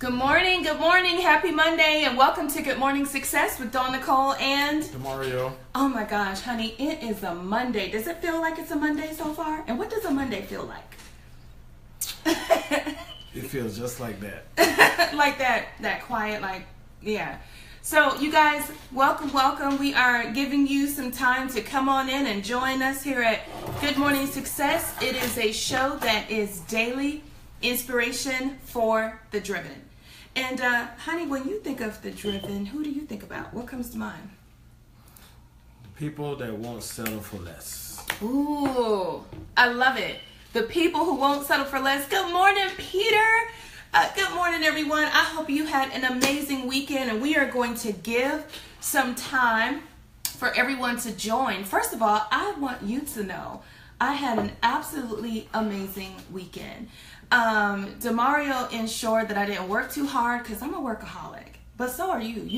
Good morning, happy Monday, and welcome to Good Morning Success with Dawn Nicole and Mario. Oh my gosh, honey, it is a Monday. Does it feel like it's a Monday so far? And what does a Monday feel like? It feels just like that. Like that quiet, yeah. So you guys, welcome. We are giving you some time to come on in and join us here at Good Morning Success. It is a show that is daily inspiration for the driven. And honey, when you think of the driven, who do you think about? What comes to mind? People that won't settle for less. Ooh, I love it. The people who won't settle for less. Good morning, Peter. Good morning, everyone. I hope you had an amazing weekend, and we are going to give some time for everyone to join. First of all, I want you to know I had an absolutely amazing weekend. Demario ensured that I didn't work too hard because I'm a workaholic, but so are you.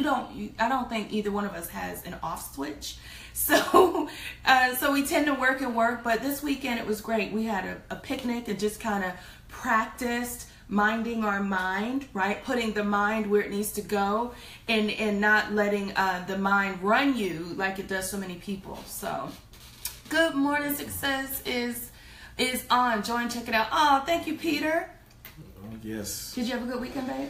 I don't think either one of us has an off switch. So we tend to work and work, but this weekend it was great. We had a picnic and just kind of practiced minding our mind, right? Putting the mind where it needs to go and not letting the mind run you like it does so many people. So Good Morning Success is on. Join, check it out. Oh, thank you, Peter. Oh, yes. Did you have a good weekend, babe?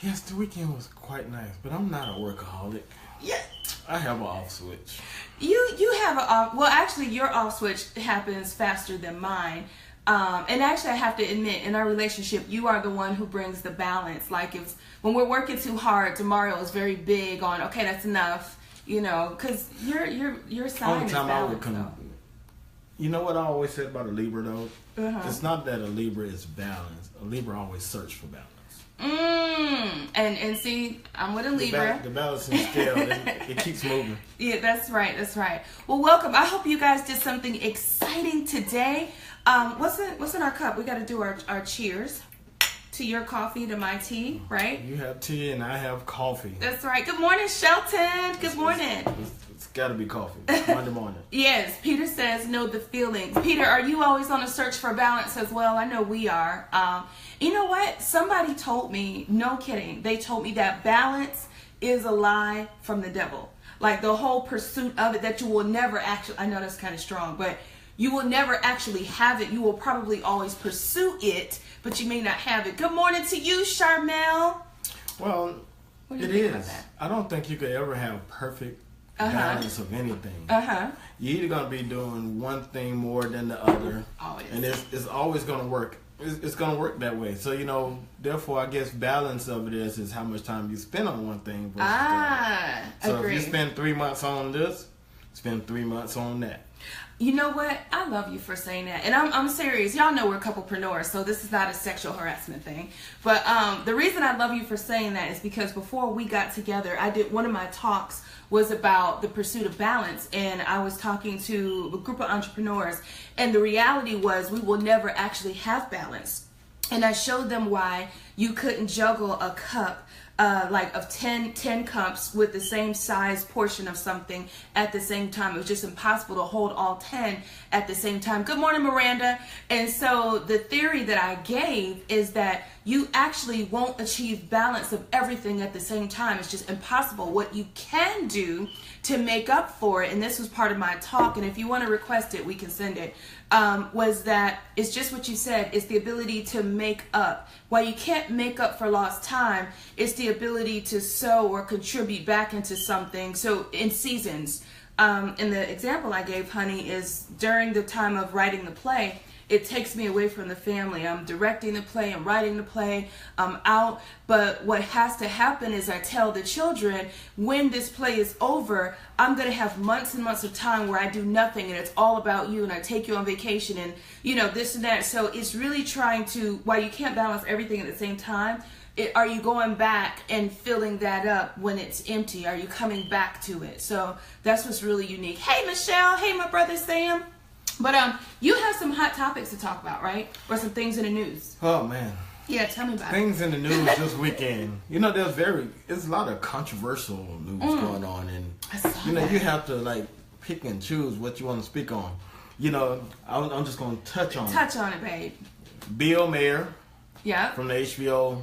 Yes, the weekend was quite nice, but I'm not a workaholic. Yeah. I have an off switch. You have an off. Well, actually, your off switch happens faster than mine. And actually, I have to admit, in our relationship, you are the one who brings the balance. Like when we're working too hard, Demario is very big on, okay, that's enough. You know, because your sign is balance. You know what I always said about a Libra, though? Uh-huh. It's not that a Libra is balanced. A Libra always search for balance. And see, I'm with a Libra. The balancing scale, it keeps moving. Yeah, that's right. Well, welcome. I hope you guys did something exciting today. What's in our cup? We got to do our cheers to your coffee, to my tea, right? You have tea and I have coffee. That's right. Good morning, Shelton. Good morning. It's got to be coffee. Monday morning. Yes, Peter says know the feelings. Peter, are you always on a search for balance as well? I know we are. You know what? Somebody told me, no kidding, they told me that balance is a lie from the devil. Like the whole pursuit of it, that you will never actually, I know that's kind of strong, but you will never actually have it. You will probably always pursue it, but you may not have it. Good morning to you, Charmel. Well, it is. I don't think you could ever have perfect balance of anything. You're either going to be doing one thing more than the other. Always. And it's always going to work. It's going to work that way. So, therefore, I guess balance of it is how much time you spend on one thing versus the other. So agree. If you spend 3 months on this, spend 3 months on that. You know what? I love you for saying that. And I'm serious. Y'all know we're couplepreneurs, so this is not a sexual harassment thing. But the reason I love you for saying that is because before we got together, I did one of my talks was about the pursuit of balance. And I was talking to a group of entrepreneurs. And the reality was we will never actually have balance. And I showed them why you couldn't juggle a cup of 10 cups with the same size portion of something at the same time. It was just impossible to hold all 10 at the same time. Good morning, Miranda. And so the theory that I gave is that you actually won't achieve balance of everything at the same time. It's just impossible. What you can do to make up for it, and this was part of my talk, and if you want to request it, we can send it, was that it's just what you said. It's the ability to make up. While you can't make up for lost time, it's the ability to sow or contribute back into something. So in seasons, and the example I gave, honey, is during the time of writing the play, it takes me away from the family. I'm directing the play, I'm writing the play, I'm out. But what has to happen is I tell the children, when this play is over, I'm going to have months and months of time where I do nothing and it's all about you and I take you on vacation and, this and that. So it's really trying to, while you can't balance everything at the same time, are you going back and filling that up when it's empty? Are you coming back to it? So that's what's really unique. Hey, Michelle. Hey, my brother Sam. But you have some hot topics to talk about, right? Or some things in the news. Oh, man. Yeah, tell me about things in the news this weekend. There's a lot of controversial news going on. And, you have to, pick and choose what you want to speak on. I'm just going to touch on it. Touch on it, babe. Bill Maher Yeah. from the HBO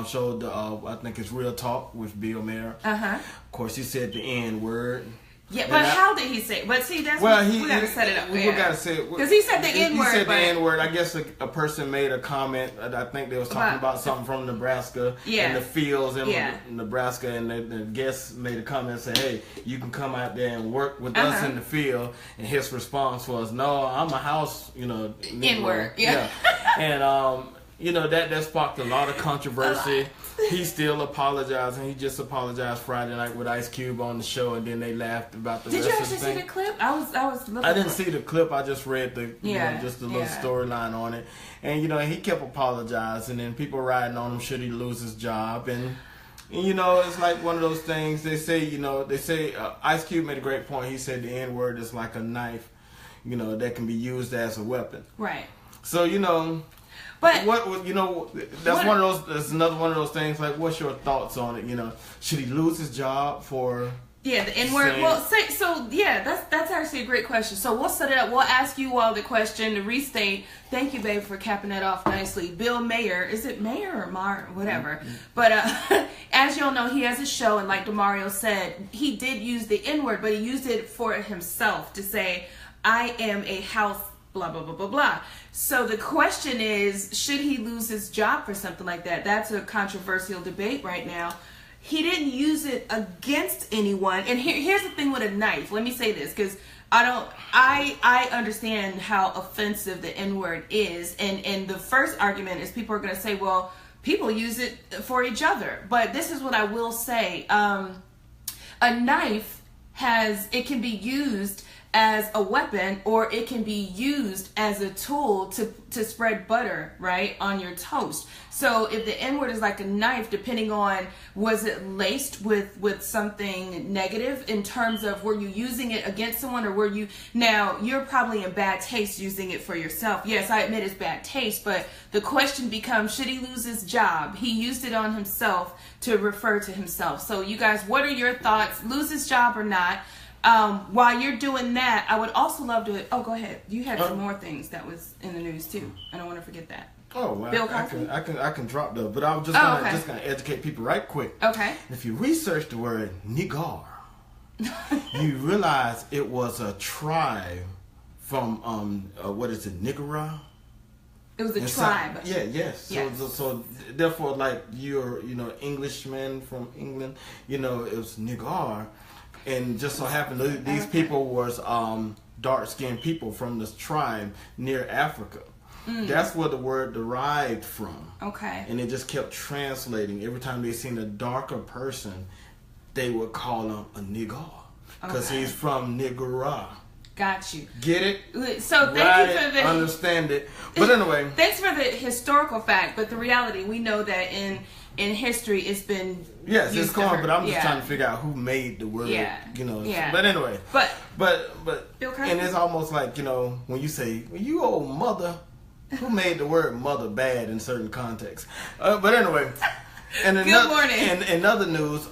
showed I think it's Real Talk with Bill Maher. Of course, he said the N word. Yeah, but how did he say it? But see, that's we got to set it up. We got to say it. Because he said the N word. He said the N word. I guess a person made a comment. I think they was talking about something from Nebraska and the fields in Nebraska, and the guest made a comment saying, "Hey, you can come out there and work with us in the field." And his response was, "No, I'm a house, N word." Yeah. And that sparked a lot of controversy. He still apologized, and he just apologized Friday night with Ice Cube on the show, and then they laughed about the rest of the thing. Did you actually see the clip? I was looking. I didn't see the clip. I just read the just the little storyline on it, and he kept apologizing, and people riding on him should he lose his job, and it's like one of those things. They say Ice Cube made a great point. He said the N word is like a knife, that can be used as a weapon. Right. So But that's one of those. That's another one of those things. Like, what's your thoughts on it? Should he lose his job for? Yeah, the N word. Well, that's actually a great question. So we'll set it up. We'll ask you all the question to restate. Thank you, babe, for capping that off nicely. Bill Maher, is it Mayer or Mar? Whatever. Mm-hmm. But as y'all know, he has a show, and like DeMario said, he did use the N word, but he used it for himself to say, "I am a house." Blah, blah, blah, blah, blah. So the question is, should he lose his job for something like that? That's a controversial debate right now. He didn't use it against anyone. And here's the thing with a knife. Let me say this, because I understand how offensive the N-word is. And the first argument is people are going to say, well, people use it for each other. But this is what I will say. A knife can be used as a weapon, or it can be used as a tool to spread butter, right, on your toast. So if the N-word is like a knife, depending on, was it laced with something negative in terms of, were you using it against someone, or now you're probably in bad taste using it for yourself. Yes, I admit it's bad taste, but the question becomes, should he lose his job? He used it on himself to refer to himself. So you guys, what are your thoughts? Lose his job or not? While you're doing that, I would also love to. Oh, go ahead. You had some more things that was in the news too. I don't want to forget that. Oh, well, Bill Cosby? I can drop those, but I'm just gonna educate people right quick. Okay. If you research the word nigger, you realize it was a tribe from what is it, Nicaragua? It was a tribe. Yes. So therefore, like you're Englishman from England, it was nigger. And just so happened these people was dark-skinned people from this tribe near Africa. That's where the word derived from. Okay. And it just kept translating. Every time they seen a darker person, they would call him a nigger. Because he's from Nicaragua. Got you. Get it? So thank you for the... Understand it. But anyway. Thanks for the historical fact. But the reality, we know that in history, it's been it's gone, but I'm just trying to figure out who made the word. But anyway, but and it's almost like when you say you old mother, who made the word mother bad in certain contexts. But anyway, and good morning. In other news,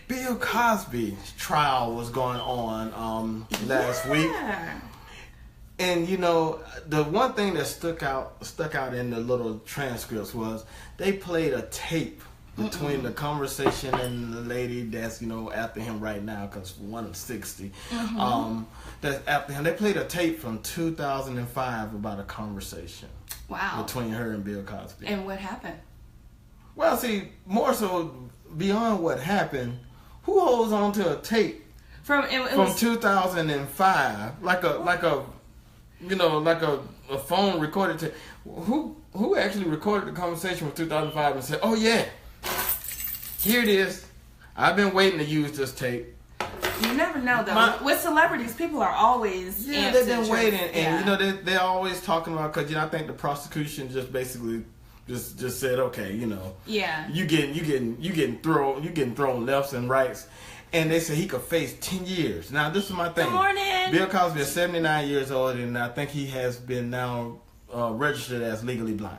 Bill Cosby's trial was going on last week. And the one thing that stuck out in the little transcripts was they played a tape between the conversation and the lady that's after him right now, because 160. That's after him. They played a tape from 2005 about a conversation. Wow. Between her and Bill Cosby. And what happened? Well, see, more so beyond what happened, who holds on to a tape from 2005 like a phone recorded tape? Who actually recorded the conversation from 2005 and said, "Oh yeah, here it is. I've been waiting to use this tape." You never know though. With celebrities, people are always they've been waiting, and they're always talking about, because I think the prosecution just basically just said, okay, you getting thrown lefts and rights. And they said he could face 10 years. Now, this is my thing. Good morning. Bill Cosby is 79 years old, and I think he has been now registered as legally blind.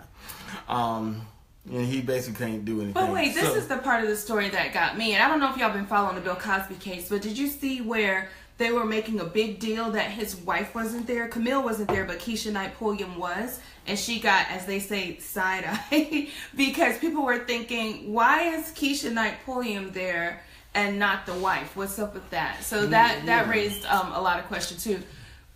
And he basically can't do anything. But wait, this is the part of the story that got me. And I don't know if y'all been following the Bill Cosby case, but did you see where they were making a big deal that his wife wasn't there. Camille wasn't there, but Keisha Knight Pulliam was. And she got, as they say, side-eye because people were thinking, why is Keisha Knight Pulliam there and not the wife? What's up with that? So that raised a lot of questions too.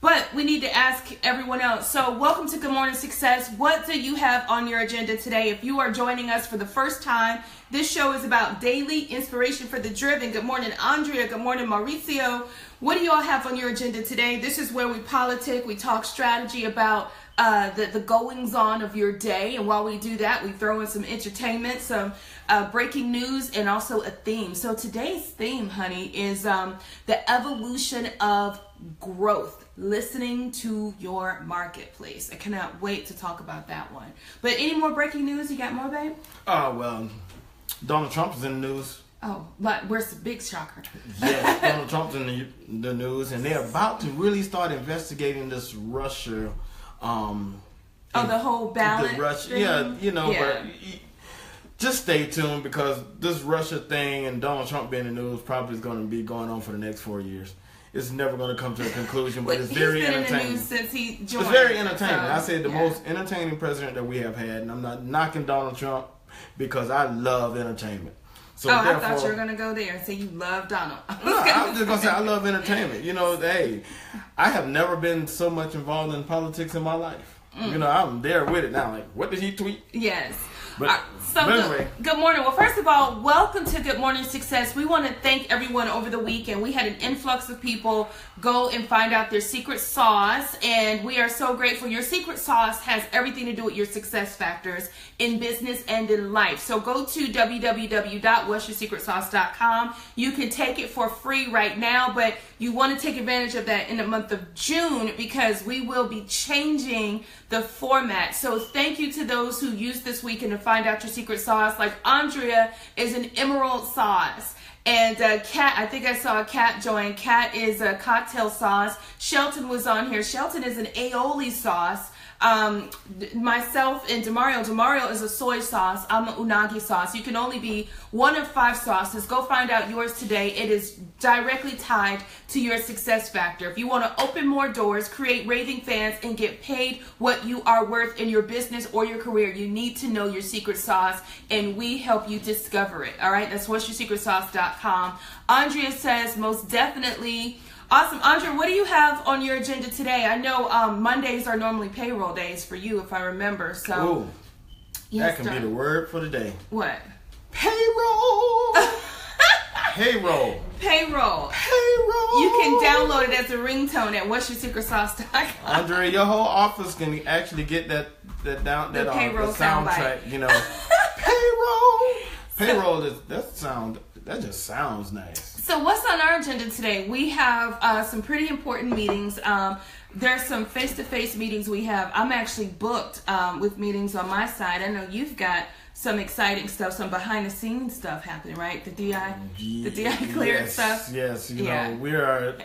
But we need to ask everyone else. So welcome to Good Morning Success. What do you have on your agenda today? If you are joining us for the first time, this show is about daily inspiration for the driven. Good morning, Andrea. Good morning, Mauricio. What do you all have on your agenda today? This is where we politic, we talk strategy about the goings on of your day. And while we do that, we throw in some entertainment, some breaking news, and also a theme. So today's theme, honey, is the evolution of growth, listening to your marketplace. I cannot wait to talk about that one. But any more breaking news? You got more, babe? Well, Donald Trump is in the news. Oh, but where's the big shocker? Yes, Donald Trump's in the news, and they're about to really start investigating this Russia. The whole ballot. The Russia, but just stay tuned because this Russia thing and Donald Trump being in the news probably is going to be going on for the next 4 years. It's never going to come to a conclusion, but it's very entertaining. He's been in the news since he joined. It's very entertaining. I said the most entertaining president that we have had, and I'm not knocking Donald Trump because I love entertainment. So I thought you were going to go there and say you love Donald. No, I was just going to say I love entertainment. Hey, I have never been so much involved in politics in my life. I'm there with it now. Like, what did he tweet? Yes. But anyway. Good morning. Well, first of all, welcome to Good Morning Success. We want to thank everyone over the weekend. We had an influx of people go and find out their secret sauce, and we are so grateful. Your secret sauce has everything to do with your success factors in business and in life. So go to www.whatsyoursecretsauce.com. You can take it for free right now, but you want to take advantage of that in the month of June because we will be changing the format. So thank you to those who used this weekend to find out your secret sauce. Like Andrea is an emerald sauce. And Kat, I think I saw Kat join. Kat is a cocktail sauce. Shelton was on here. Shelton is an aioli sauce. Myself and Demario is a soy sauce. I'm an unagi sauce. You can only be one of 5 sauces. Go find out yours today. It is directly tied to your success factor. If you want to open more doors, create raving fans, and get paid what you are worth in your business or your career, you need to know your secret sauce, and we help you discover it. All right, that's whatsyoursecretsauce.com. Andrea says most definitely. Awesome. Andrea, what do you have on your agenda today? I know Mondays are normally payroll days for you, if I remember. So ooh, that can be the word for the day. What? Payroll. Payroll. Payroll. Payroll. You can download it as a ringtone at whatsyoursecretsauce.com. Andrea, your whole office can actually get that payroll soundtrack. Payroll. Payroll that just sounds nice. So what's on our agenda today? We have some pretty important meetings. There's some face-to-face meetings we have. I'm actually booked with meetings on my side. I know you've got some exciting stuff, some behind-the-scenes stuff happening, right? The DI clearance stuff. Yes, you know, we are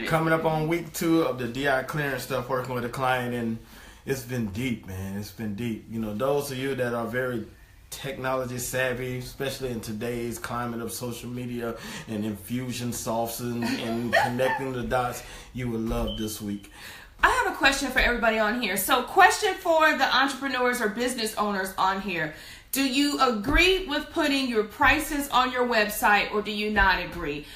coming up on week 2 of the DI clearance stuff, working with a client, and it's been deep, man. It's been deep. Those of you that are very technology savvy, especially in today's climate of social media and infusion sauce and connecting the dots, you will love this week. I have a question for everybody on here. So question for the entrepreneurs or business owners on here. Do you agree with putting your prices on your website or do you not agree?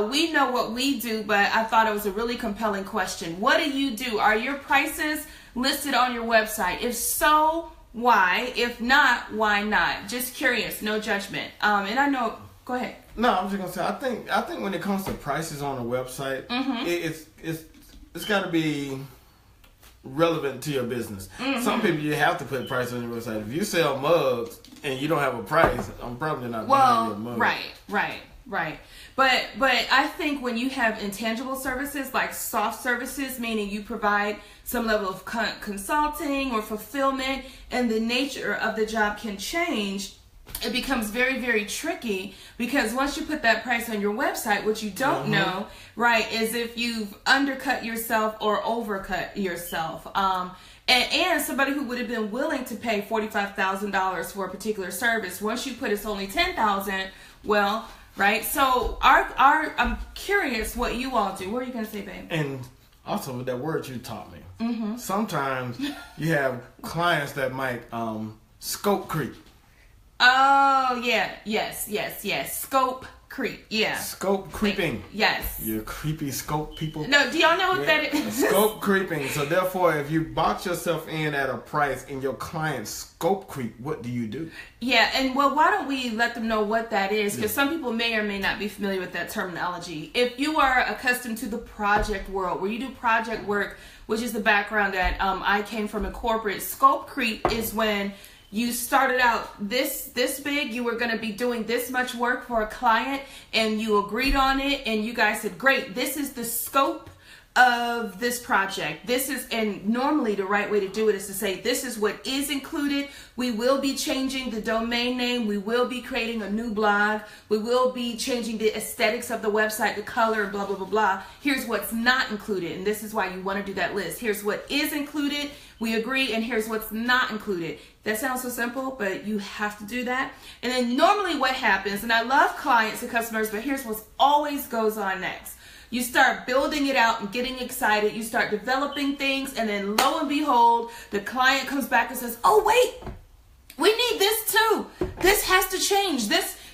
We know what we do, but I thought it was a really compelling question. What do you do? Are your prices listed on your website? If so, why? If not, why not? Just curious, no judgment. And I know, go ahead. No, I'm just gonna say I think when it comes to prices on a website, it's got to be relevant to your business. Some people you have to put price on your website. If you sell mugs and you don't have a price, I'm probably not buying your mug. Right. But I think when you have intangible services like soft services, meaning you provide some level of consulting or fulfillment, and the nature of the job can change, it becomes very, very tricky because once you put that price on your website, what you don't know, right, is if you've undercut yourself or overcut yourself. And somebody who would have been willing to pay $45,000 for a particular service, once you put it's only $10,000, well, right? So I'm curious what you all do. What are you gonna say, babe? And also with that word you taught me, sometimes you have clients that might scope creep. Oh yeah, yes. Scope creep, yeah. Scope creeping. Yes. You creepy scope people. No, do y'all know what that is? Scope creeping. So therefore, if you box yourself in at a price and your client scope creep, what do you do? Yeah, and well, why don't we let them know what that is? Because some people may or may not be familiar with that terminology. If you are accustomed to the project world, where you do project work, which is the background that I came from in corporate, scope creep is when you started out this big, you were going to be doing this much work for a client, and you agreed on it, and you guys said, great, this is the scope of this project. And normally the right way to do it is to say, this is what is included. We will be changing the domain name. We will be creating a new blog. We will be changing the aesthetics of the website, the color, blah, blah, blah, blah. Here's what's not included. And this is why you want to do that list. Here's what is included. We agree. And here's what's not included. That sounds so simple, but you have to do that. And then normally what happens, and I love clients and customers, but here's what always goes on next. You start building it out and getting excited. You start developing things, and then lo and behold, the client comes back and says, oh, wait, we need this too. This has to change.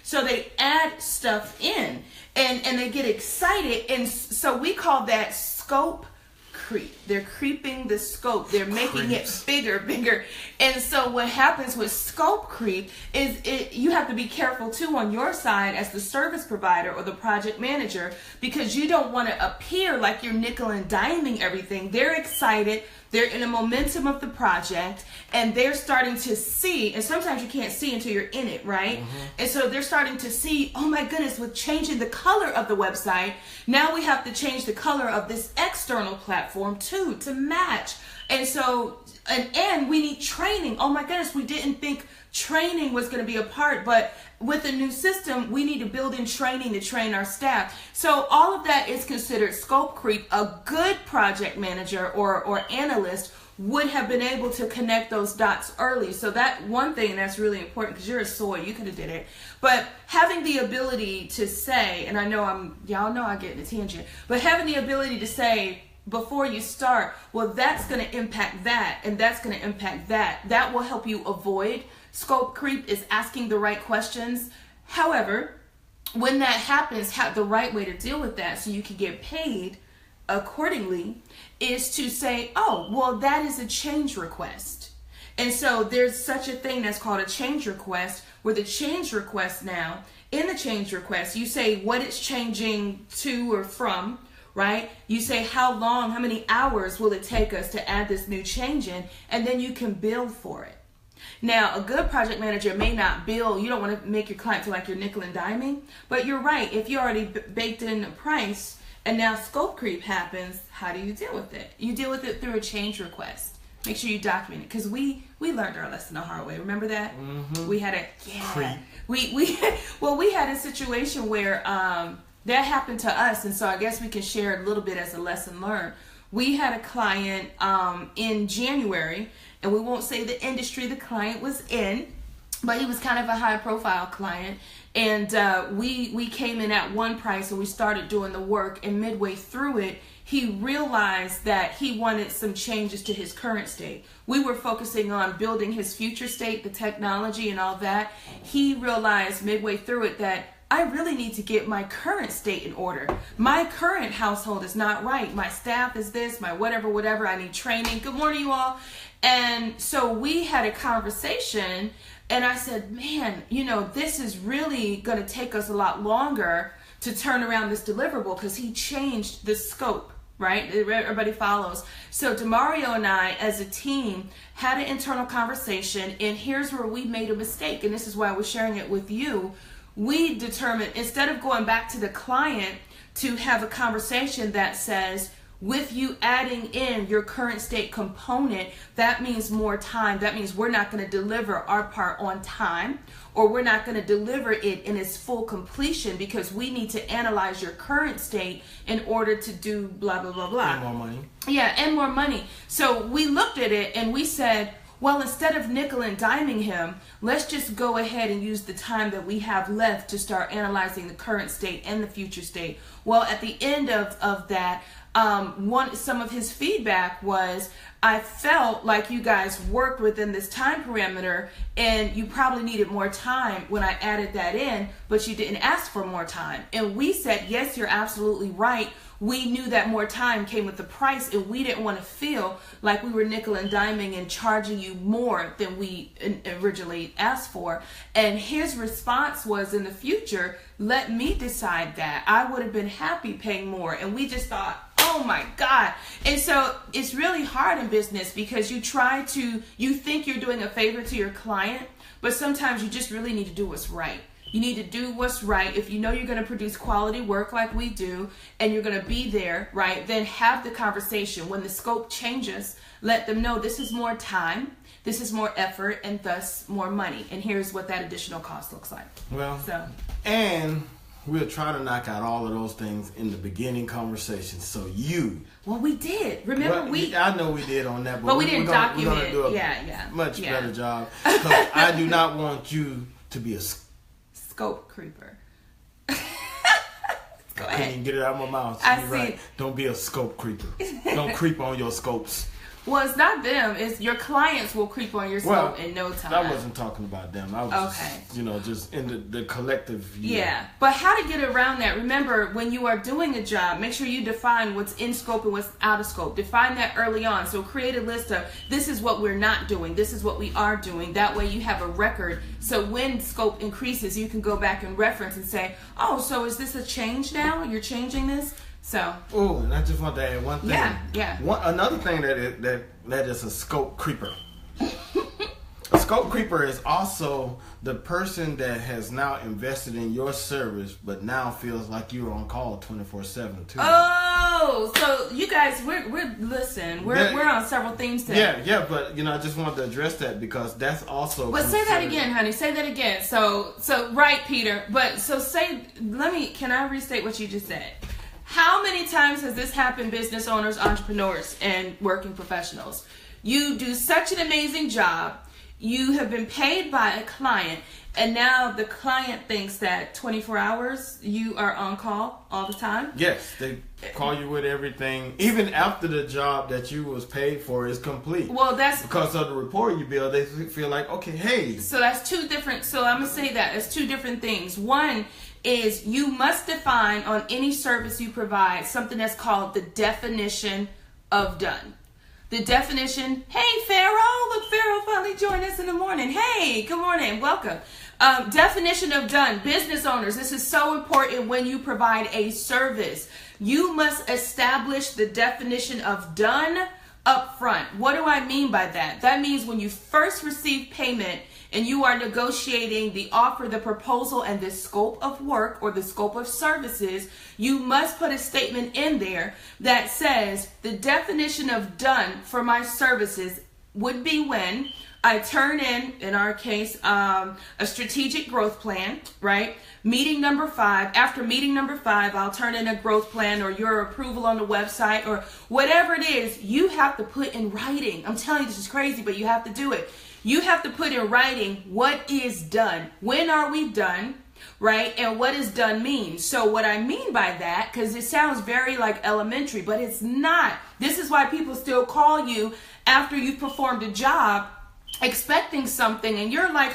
So they add stuff in, and they get excited. And so we call that scope creep. They're creeping the scope. They're making it bigger. And so what happens with scope creep is you have to be careful too on your side as the service provider or the project manager, because you don't want to appear like you're nickel and diming everything. They're excited. They're in the momentum of the project, and they're starting to see, and sometimes you can't see until you're in it, right? And so they're starting to see, oh my goodness, with changing the color of the website, now we have to change the color of this external platform too to match. And so, and we need training. Oh my goodness, we didn't think training was going to be a part, but with a new system, we need to build in training to train our staff. So all of that is considered scope creep. A good project manager or analyst would have been able to connect those dots early. So that one thing that's really important, because you're a soy, you could have did it. But having the ability to say, and I know y'all know I get in a tangent, but having the ability to say, before you start, well, that's going to impact that, and that's going to impact that. That will help you avoid scope creep, is asking the right questions. However, when that happens, the right way to deal with that so you can get paid accordingly is to say, oh, well, that is a change request. And so there's such a thing that's called a change request, where the change request now, in the change request, you say what it's changing to or from, right? You say how long, how many hours will it take us to add this new change in, and then you can bill for it. Now, a good project manager may not bill. You don't want to make your client feel like you're nickel and diming, but you're right. If you already baked in a price and now scope creep happens, how do you deal with it? You deal with it through a change request. Make sure you document it, because we learned our lesson the hard way. Remember that? We had we had a situation where that happened to us, and so I guess we can share a little bit as a lesson learned. We had a client in January, and we won't say the industry the client was in, but he was kind of a high-profile client, and we came in at one price, and we started doing the work, and midway through it, he realized that he wanted some changes to his current state. We were focusing on building his future state, the technology and all that. He realized midway through it that I really need to get my current state in order. My current household is not right. My staff is this, my whatever. I need training. Good morning, you all. And so we had a conversation, and I said, man, this is really going to take us a lot longer to turn around this deliverable, because he changed the scope, right? Everybody follows. So Demario and I, as a team, had an internal conversation, and here's where we made a mistake, and this is why we're sharing it with you. We determined, instead of going back to the client to have a conversation that says, with you adding in your current state component, that means more time. That means we're not going to deliver our part on time, or we're not going to deliver it in its full completion, because we need to analyze your current state in order to do blah, blah, blah, blah. And more money. Yeah, and more money. So we looked at it and we said, well, instead of nickel and diming him, let's just go ahead and use the time that we have left to start analyzing the current state and the future state. Well, at the end of that, some of his feedback was, I felt like you guys worked within this time parameter and you probably needed more time when I added that in, but you didn't ask for more time. And we said, yes, you're absolutely right. We knew that more time came with the price, and we didn't want to feel like we were nickel and diming and charging you more than we originally asked for. And his response was, in the future, let me decide that. I would have been happy paying more. And we just thought, oh my God. And so it's really hard in business because you think you're doing a favor to your client, but sometimes you just really need to do what's right. You need to do what's right. If you know you're going to produce quality work like we do, and you're going to be there, right, then have the conversation. When the scope changes, let them know this is more time, this is more effort, and thus more money. And here's what that additional cost looks like. Well, and we'll try to knock out all of those things in the beginning conversation. So well, we did. Remember, I know we did on that, but we didn't document. We're going to do a much better job. Because I do not want you to be a scope creeper. Go ahead. I didn't get it out of my mouth. I see. Right. Don't be a scope creeper. Don't creep on your scopes. Well, it's not them. It's your clients will creep on your scope in no time. I wasn't talking about them. I was just in the collective. Yeah. But how to get around that? Remember, when you are doing a job, make sure you define what's in scope and what's out of scope. Define that early on. So create a list of, this is what we're not doing. This is what we are doing. That way you have a record. So when scope increases, you can go back and reference and say, oh, so is this a change now? You're changing this? So. Oh, and I just want to add one thing. Yeah. Another thing that is a scope creeper. A scope creeper is also the person that has now invested in your service, but now feels like you're on call 24/7 too. Oh, so you guys, we're on several things today. Yeah, but I just wanted to address that because that's also. But say that again, honey. Say that again. So right, Peter. But can I restate what you just said? How many times has this happened, business owners, entrepreneurs, and working professionals? You do such an amazing job. You have been paid by a client, and now the client thinks that 24 hours you are on call all the time? Yes, they call you with everything, even after the job that you was paid for is complete. Well, that's because of the report you build. They feel like, okay, hey. So that's two different. So I'm gonna say that it's two different things. One is you must define on any service you provide something that's called the definition of done. The definition, hey Pharaoh, look, Pharaoh finally joined us in the morning. Hey, good morning, welcome. Definition of done. Business owners, this is so important when you provide a service. You must establish the definition of done up front. What do I mean by that? That means when you first receive payment and you are negotiating the offer, the proposal, and the scope of work or the scope of services, you must put a statement in there that says the definition of done for my services would be when I turn in our case, a strategic growth plan, right? Meeting number 5. After meeting number 5, I'll turn in a growth plan or your approval on the website or whatever it is. You have to put in writing. I'm telling you, this is crazy, but you have to do it. You have to put in writing what is done. When are we done? Right? And what does done mean? So what I mean by that, because it sounds very like elementary, but it's not. This is why people still call you after you've performed a job expecting something and you're like,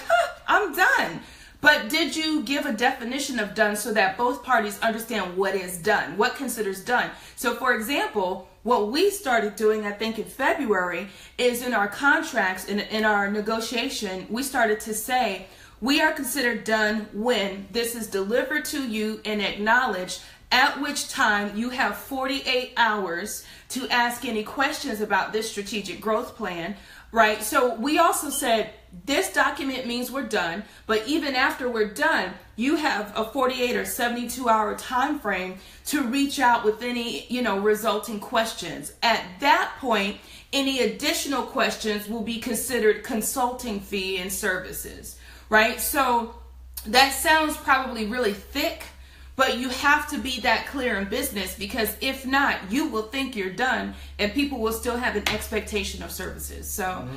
I'm done. But did you give a definition of done so that both parties understand what is done, what considers done? So for example, what we started doing, I think in February, is in our contracts, in our negotiation, we started to say, we are considered done when this is delivered to you and acknowledged, at which time you have 48 hours to ask any questions about this strategic growth plan, right? So we also said, this document means we're done, but even after we're done, you have a 48 or 72 hour time frame to reach out with any, resulting questions. At that point, any additional questions will be considered consulting fee and services, right? So that sounds probably really thick, But you have to be that clear in business, because if not, you will think you're done and people will still have an expectation of services. So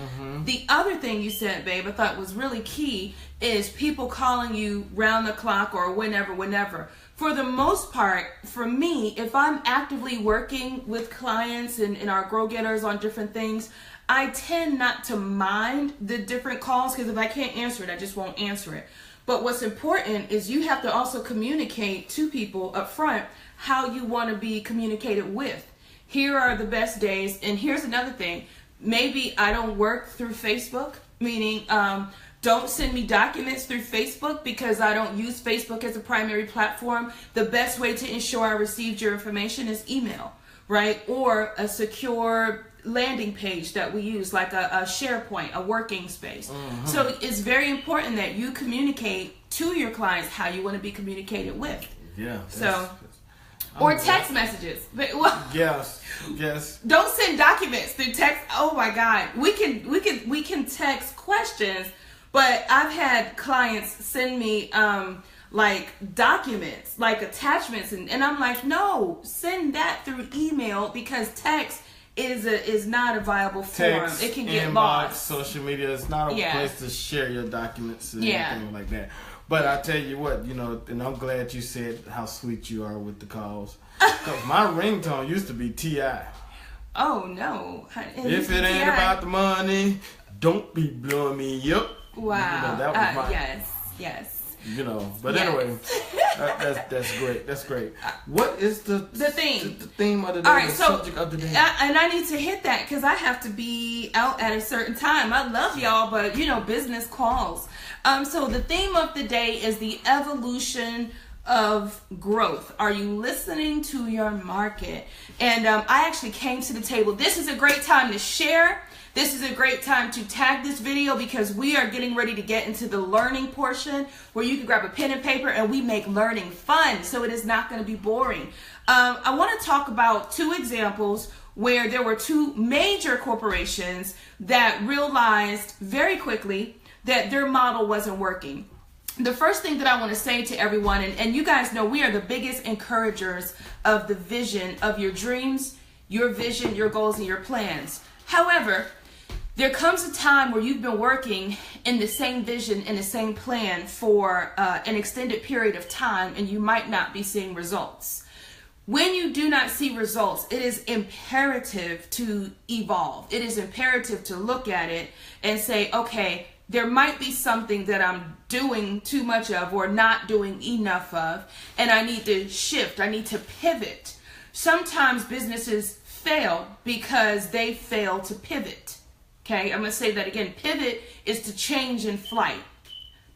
the other thing you said, babe, I thought was really key is people calling you round the clock or whenever. For the most part, for me, if I'm actively working with clients and our Grow Getters on different things, I tend not to mind the different calls, because if I can't answer it, I just won't answer it. But what's important is you have to also communicate to people up front how you want to be communicated with. Here are the best days. And here's another thing. Maybe I don't work through Facebook, meaning don't send me documents through Facebook, because I don't use Facebook as a primary platform. The best way to ensure I received your information is email, right? Or a secure landing page that we use, like a SharePoint, a working space. So it's very important that you communicate to your clients how you want to be communicated with. Yeah. So, or text messages. But, well, yes. Don't send documents through text. Oh my God, we can text questions, but I've had clients send me like documents, like attachments, and I'm like, no, send that through email, because text is not a viable form. Text, it can get inbox, lost. social media is not a place to share your documents and anything like that. But I tell you what, and I'm glad you said how sweet you are with the calls. Because my ringtone used to be T.I. Oh no! If it ain't about the money, don't be blowing me up. Wow. That was my yes. But anyway, that's great. That's great. What is the theme? The theme of the day. All right, the subject of the day. And I need to hit that because I have to be out at a certain time. I love y'all, but business calls. So the theme of the day is the evolution of growth. Are you listening to your market? And I actually came to the table. This is a great time to share. This is a great time to tag this video, because we are getting ready to get into the learning portion where you can grab a pen and paper and we make learning fun, so it is not going to be boring. I want to talk about two examples where there were two major corporations that realized very quickly that their model wasn't working. The first thing that I want to say to everyone, and you guys know we are the biggest encouragers of the vision of your dreams, your vision, your goals, and your plans. However, there comes a time where you've been working in the same vision and the same plan for an extended period of time, and you might not be seeing results. When you do not see results, it is imperative to evolve. It is imperative to look at it and say, okay, there might be something that I'm doing too much of or not doing enough of, and I need to shift. I need to pivot. Sometimes businesses fail because they fail to pivot. Okay, I'm going to say that again. Pivot is to change in flight.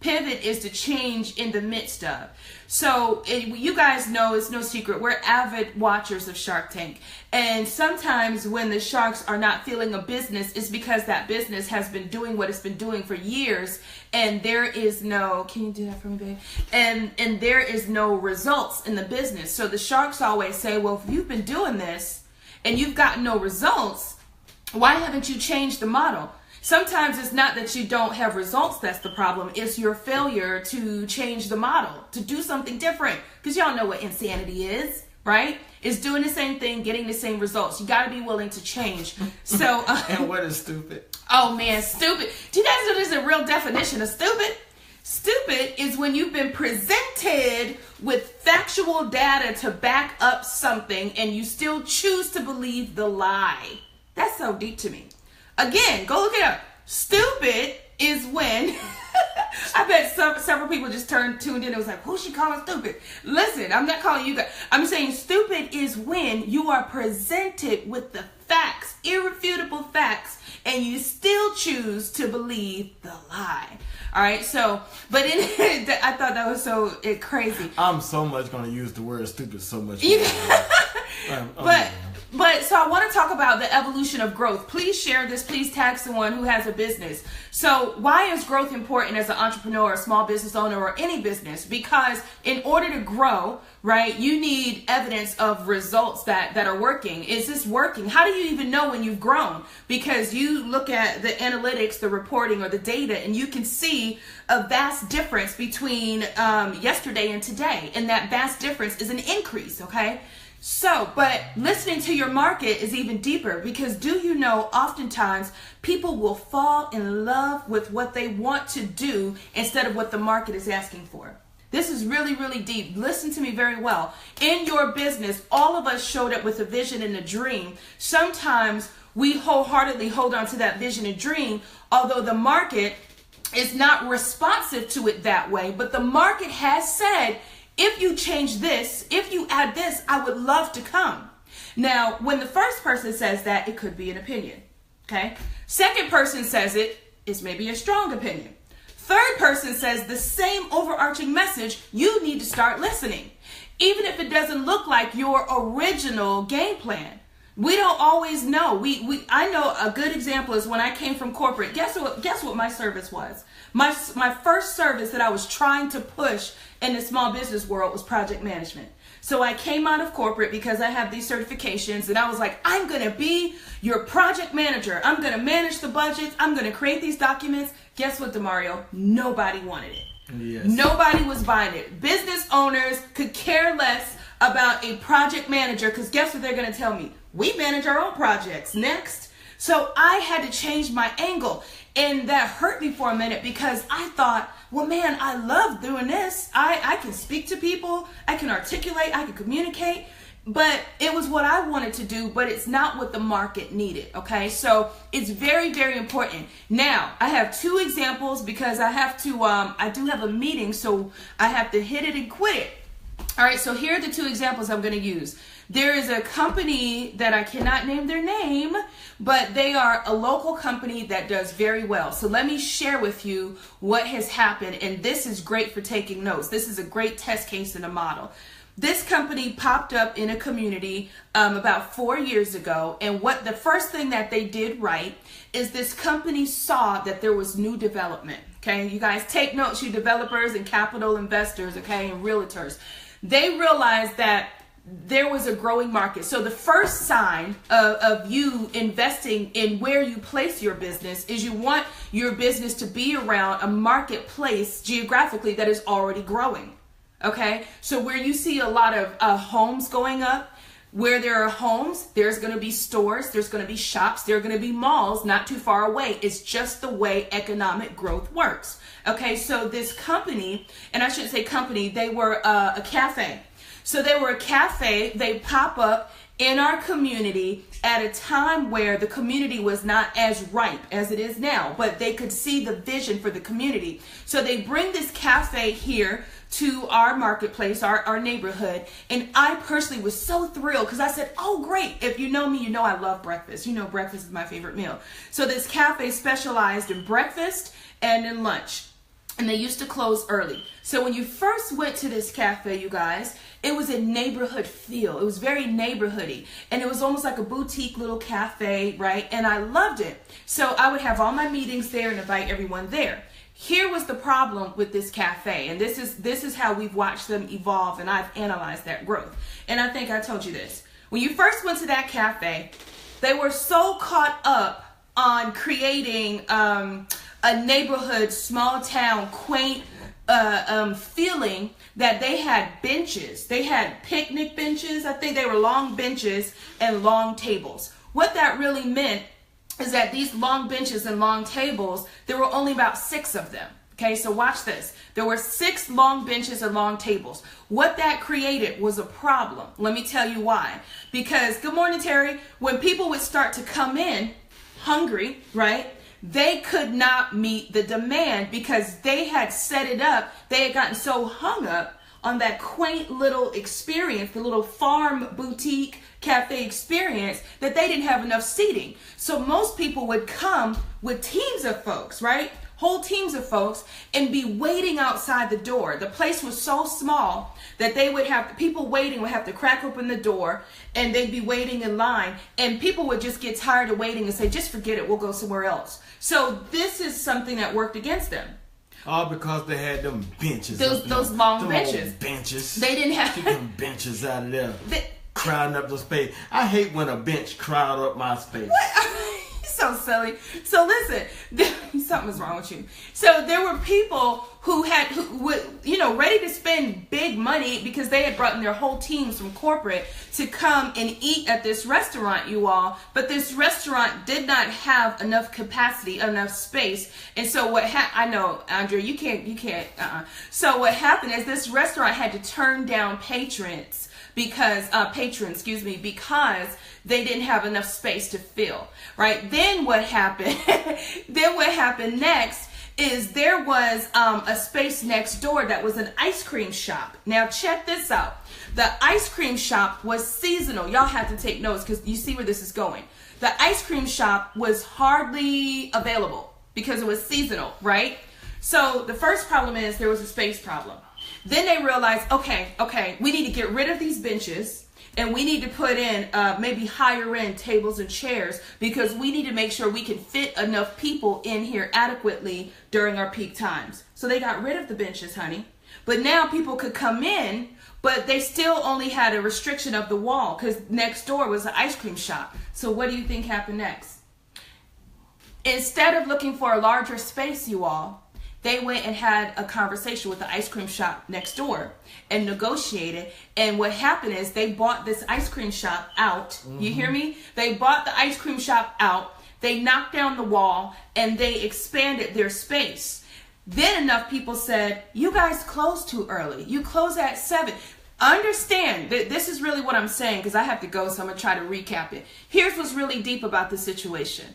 Pivot is to change in the midst of. So you guys know, it's no secret, we're avid watchers of Shark Tank. And sometimes when the sharks are not feeling a business, it's because that business has been doing what it's been doing for years, and there is no, can you do that for me, babe? And there is no results in the business. So the sharks always say, well, if you've been doing this and you've gotten no results, why haven't you changed the model? Sometimes it's not that you don't have results that's the problem. It's your failure to change the model, to do something different. Because y'all know what insanity is, right? It's doing the same thing, getting the same results. You got to be willing to change. So, and what is stupid? Oh man, stupid. Do you guys know there's a real definition of stupid? Stupid is when you've been presented with factual data to back up something and you still choose to believe the lie. That's so deep to me. Again, go look it up. Stupid is when I bet several people just tuned in and was like, who's she calling stupid? Listen, I'm not calling you guys. I'm saying stupid is when you are presented with the facts, irrefutable facts, and you still choose to believe the lie. All right, so, but I thought that was so crazy. I'm so much going to use the word stupid so much. But so I want to talk about the evolution of growth. Please share this. Please tag someone who has a business. So why is growth important as an entrepreneur, a small business owner, or any business? Because in order to grow, right, you need evidence of results that are working. Is this working? How do you even know when you've grown? Because you look at the analytics, the reporting, or the data, and you can see a vast difference between yesterday and today. And that vast difference is an increase, okay? So, but listening to your market is even deeper, because do you know oftentimes people will fall in love with what they want to do instead of what the market is asking for. This is really, really deep. Listen to me very well. In your business, all of us showed up with a vision and a dream. Sometimes we wholeheartedly hold on to that vision and dream, although the market is not responsive to it that way. But the market has said, if you change this, if you add this, I would love to come. Now, when the first person says that, it could be an opinion, okay? Second person says it, is maybe a strong opinion. Third person says the same overarching message, you need to start listening. Even if it doesn't look like your original game plan. We don't always know. I know a good example is when I came from corporate. Guess what my service was? My first service that I was trying to push in the small business world was project management. So I came out of corporate because I have these certifications, and I was like, I'm going to be your project manager. I'm going to manage the budgets. I'm going to create these documents. Guess what, Demario? Nobody wanted it. Yes. Nobody was buying it. Business owners could care less about a project manager, because guess what they're going to tell me? We manage our own projects. Next. So I had to change my angle, and that hurt me for a minute, because I thought, well, man, I love doing this. I can speak to people, I can articulate, I can communicate, but it was what I wanted to do, but it's not what the market needed, okay? So it's very, very important. Now, I have two examples, because I have to, I do have a meeting, so I have to hit it and quit it. All right, so here are the two examples I'm going to use. There is a company that I cannot name their name, but they are a local company that does very well. So let me share with you what has happened, and this is great for taking notes. This is a great test case and a model. This company popped up in a community about 4 years ago, and what the first thing that they did right is this company saw that there was new development. Okay, you guys take notes, you developers and capital investors, okay, and realtors. They realized that there was a growing market. So the first sign of you investing in where you place your business is you want your business to be around a marketplace geographically that is already growing. Okay, so where you see a lot of homes going up, where there are homes, there's going to be stores, there's going to be shops, there are going to be malls not too far away. It's just the way economic growth works. Okay, so this company, and I shouldn't say company, they were a cafe. So they were a cafe. They pop up in our community at a time where the community was not as ripe as it is now, but they could see the vision for the community. So they bring this cafe here to our marketplace, our neighborhood, and I personally was so thrilled, because I said, oh great, if you know me, you know I love breakfast. You know breakfast is my favorite meal. So this cafe specialized in breakfast and in lunch, and they used to close early. So when you first went to this cafe, you guys, it was a neighborhood feel. It was very neighborhoody, and it was almost like a boutique little cafe, right? And I loved it. So I would have all my meetings there and invite everyone there. Here was the problem with this cafe, and this is how we've watched them evolve, and I've analyzed that growth. And I think I told you this. When you first went to that cafe, they were so caught up on creating a neighborhood, small town, quaint feeling that they had benches. They had picnic benches. I think they were long benches and long tables. What that really meant is that these long benches and long tables, there were only about 6 of them. Okay, so watch this. There were 6 long benches and long tables. What that created was a problem. Let me tell you why. Because, good morning, Terry, when people would start to come in hungry, right, they could not meet the demand because they had set it up. They had gotten so hung up on that quaint little experience, the little farm boutique cafe experience, that they didn't have enough seating. So most people would come with teams of folks, right? whole teams of folks and be waiting outside the door. The place was so small that they would have people waiting would have to crack open the door, and they'd be waiting in line, and people would just get tired of waiting and say, just forget it, we'll go somewhere else. So this is something that worked against them. All because they had them benches. Those long benches. Benches. They didn't have Get them benches out of there. Crowding up the space. I hate when a bench crowd up my space. So silly. So listen, something's wrong with you. So there were people who would, ready to spend big money because they had brought in their whole teams from corporate to come and eat at this restaurant, you all. But this restaurant did not have enough capacity, enough space. And so I know, Andrea, you can't. So what happened is this restaurant had to turn down patrons because they didn't have enough space to fill, right? Then what happened next is there was a space next door that was an ice cream shop. Now check this out. The ice cream shop was seasonal. Y'all have to take notes because you see where this is going. The ice cream shop was hardly available because it was seasonal, right? So the first problem is there was a space problem. Then they realized, okay, we need to get rid of these benches and we need to put in maybe higher end tables and chairs because we need to make sure we can fit enough people in here adequately during our peak times. So they got rid of the benches, honey. But now people could come in, but they still only had a restriction of the wall because next door was an ice cream shop. So what do you think happened next? Instead of looking for a larger space, you all, they went and had a conversation with the ice cream shop next door and negotiated. And what happened is they bought this ice cream shop out. Mm-hmm. You hear me? They bought the ice cream shop out. They knocked down the wall and they expanded their space. Then enough people said, you guys close too early. You close at 7. Understand that this is really what I'm saying because I have to go, so I'm going to try to recap it. Here's what's really deep about the situation.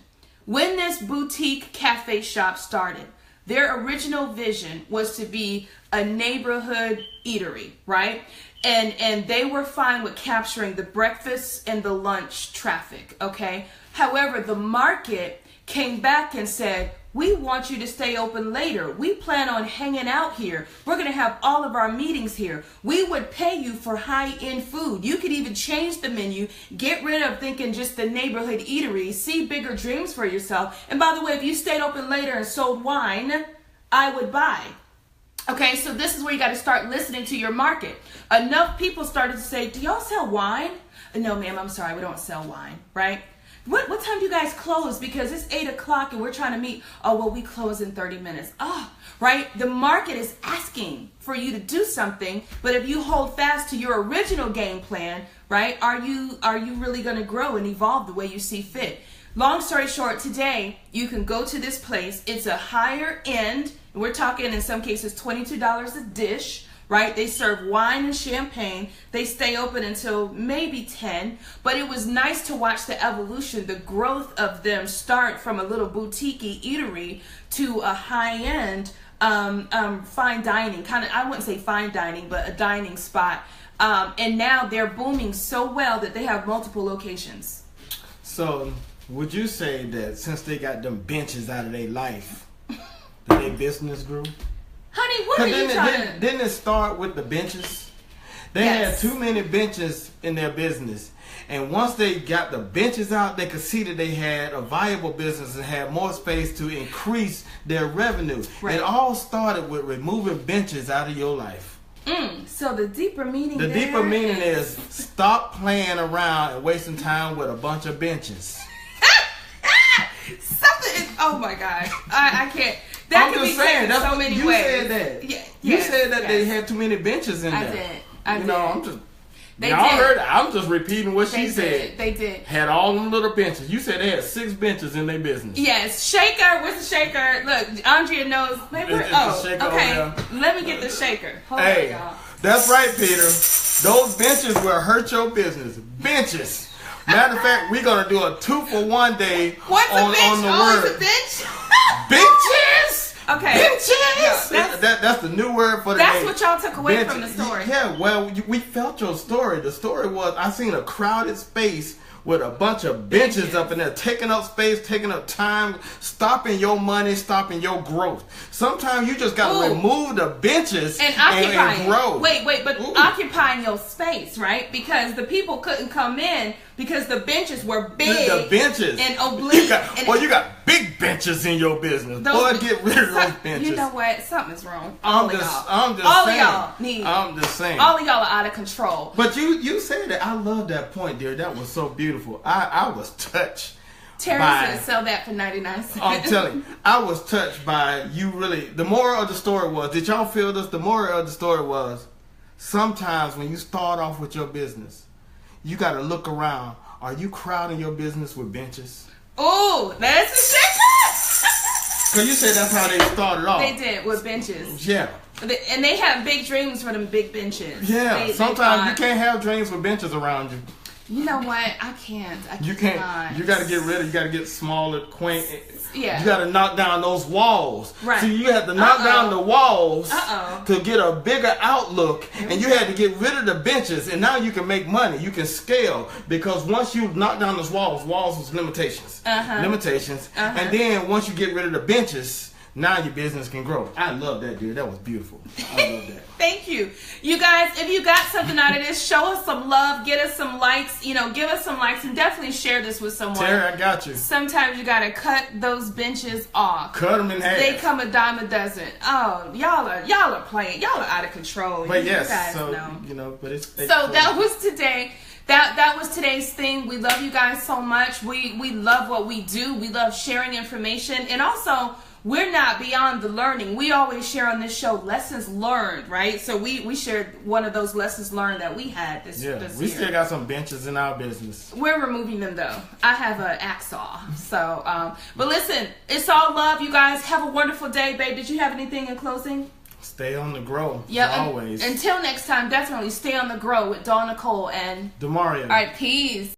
When this boutique cafe shop started, their original vision was to be a neighborhood eatery, right? And they were fine with capturing the breakfast and the lunch traffic, okay? However, the market came back and said, we want you to stay open later. We plan on hanging out here. We're going to have all of our meetings here. We would pay you for high-end food. You could even change the menu, get rid of thinking just the neighborhood eatery, see bigger dreams for yourself. And by the way, if you stayed open later and sold wine, I would buy. Okay, so this is where you got to start listening to your market. Enough people started to say, do y'all sell wine? No, ma'am, I'm sorry, we don't sell wine, right? What time do you guys close? Because it's 8 o'clock and we're trying to meet. Oh, well, we close in 30 minutes. Oh, right? The market is asking for you to do something, but if you hold fast to your original game plan, right, are you really going to grow and evolve the way you see fit? Long story short, today you can go to this place. It's a higher end. We're talking in some cases $22 a dish. Right? They serve wine and champagne. They stay open until maybe 10. But it was nice to watch the evolution, the growth of them start from a little boutique eatery to a high-end fine dining. Kind of, I wouldn't say fine dining, but a dining spot. And now they're booming so well that they have multiple locations. So would you say that since they got them benches out of their life, that their business grew? Honey, what are you trying to... Didn't it start with the benches? They had too many benches in their business. And once they got the benches out, they could see that they had a viable business and had more space to increase their revenue. Right. It all started with removing benches out of your life. So the deeper meaning is stop playing around and wasting time with a bunch of benches. Oh my gosh. I can't... That I'm could just be saying, that's so many you ways. said that. Yeah, you said that they had too many benches in there. I did. I'm just... Y'all heard it. I'm just repeating what she said. They did. Had all them little benches. You said they had 6 benches in their business. Yes. Shaker. Where's the shaker? Look, Andrea knows. Okay. Let me get the shaker. Hold on, y'all. That's right, Peter. Those benches will hurt your business. Benches. Matter of fact, we're going to do a 2-for-1 day on the word. It's a bench? Benches! Okay. Benches! Yeah, that's the new word for the day. That's what y'all took away from the story. Yeah, well, we felt your story. The story was, I seen a crowded space with a bunch of benches up in there, taking up space, taking up time, stopping your money, stopping your growth. Sometimes you just got to remove the benches and grow. But occupying your space, right? Because the people couldn't come in because the benches were big. The benches. And oblique. You got big benches in your business. Boy, get rid of those benches. You know what? Something's wrong. I'm just saying. All of y'all are out of control. But you said that. I love that point, dear. That was so beautiful. I was touched. Terry said sell that for 99 cents. I'm telling you, I was touched by you really. The moral of the story was, did y'all feel this? The moral of the story was, sometimes when you start off with your business, you got to look around. Are you crowding your business with benches? Oh, that's exactly. Because you said that's how they started off. They did, with benches. Yeah. And they have big dreams for them big benches. Yeah. Sometimes you can't have dreams with benches around you. You know what? I can't. You can't. You got to get rid of. You got to get smaller, quaint. Yeah. You got to knock down those walls. Right. So you have to knock down the walls to get a bigger outlook, and you had to get rid of the benches, and now you can make money. You can scale because once you knock down those walls was limitations. Limitations, and then once you get rid of the benches, now your business can grow. I love that, dude. That was beautiful. I love that. Thank you. You guys, if you got something out of this, show us some love, get us some likes, give us some likes, and definitely share this with someone. Terry, I got you. Sometimes you got to cut those benches off. Cut them in half. They come a dime a dozen. Oh, y'all are playing. Y'all are out of control. But you yes, guys so, know. But it's so that was today. That was today's thing. We love you guys so much. We love what we do. We love sharing information. And also, we're not beyond the learning. We always share on this show lessons learned, right? So we shared one of those lessons learned that we had this year. We still got some benches in our business. We're removing them, though. I have an axe saw. So, but listen, it's all love. You guys have a wonderful day, babe. Did you have anything in closing? Stay on the grow. Yeah, always. Until next time, definitely stay on the grow with Dawn Nicole and Demario. All right, peace.